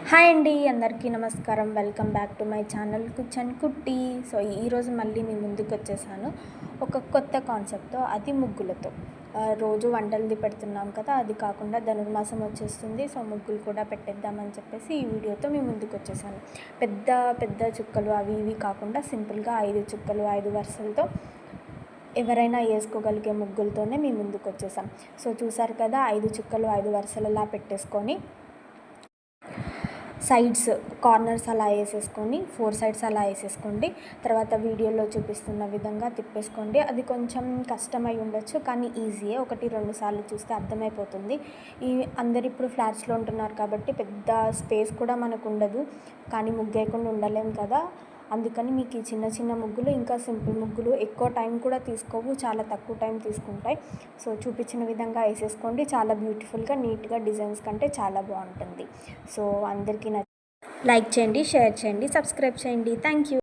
Hi అండి, అందరికీ నమస్కారం. Welcome back to my channel kitchen కుట్టి. సో ఈరోజు మళ్ళీ మీ ముందుకు వచ్చేసాను ఒక కొత్త కాన్సెప్ట్తో, అది ముగ్గులతో. రోజు వంటలది పెడుతున్నాం కదా, అది కాకుండా ధనుర్మాసం వచ్చేస్తుంది. సో ముగ్గులు కూడా పెట్టేద్దామని చెప్పేసి ఈ వీడియోతో మీ ముందుకు వచ్చేసాను. పెద్ద పెద్ద చుక్కలు అవి ఇవి కాకుండా సింపుల్గా 5 చుక్కలు 5 వరుసలతో ఎవరైనా వేసుకోగలిగే ముగ్గులతోనే మీ ముందుకు వచ్చేసాం. సో చూసారు కదా, 5 చుక్కలు 5 వరుసలలా పెట్టేసుకొని సైడ్స్ కార్నర్స్ అలా వేసేసుకొని 4 సైడ్స్ అలా వేసేసుకోండి. తర్వాత వీడియోలో చూపిస్తున్న విధంగా తిప్పేసుకోండి. అది కొంచెం కష్టమై ఉండొచ్చు, కానీ ఈజీయే. 1-2 సార్లు చూస్తే అర్థమైపోతుంది. అందరు ఇప్పుడు ఫ్లాట్స్లో ఉంటున్నారు కాబట్టి పెద్ద స్పేస్ కూడా మనకు ఉండదు, కానీ ముగ్గేయకుండా ఉండలేం కదా. అందుకని మీకు ఈ చిన్న చిన్న ముగ్గులు, ఇంకా సింపుల్ ముగ్గులు ఎక్కువ టైం కూడా తీసుకోవు, చాలా తక్కువ టైం తీసుకుంటాయి. సో చూపించిన విధంగా వేసేసుకోండి. చాలా బ్యూటిఫుల్గా నీట్గా డిజైన్స్ కంటే చాలా బాగుంటుంది. సో అందరికీ లైక్ చేయండి, షేర్ చేయండి, సబ్స్క్రైబ్ చేయండి. Thank you.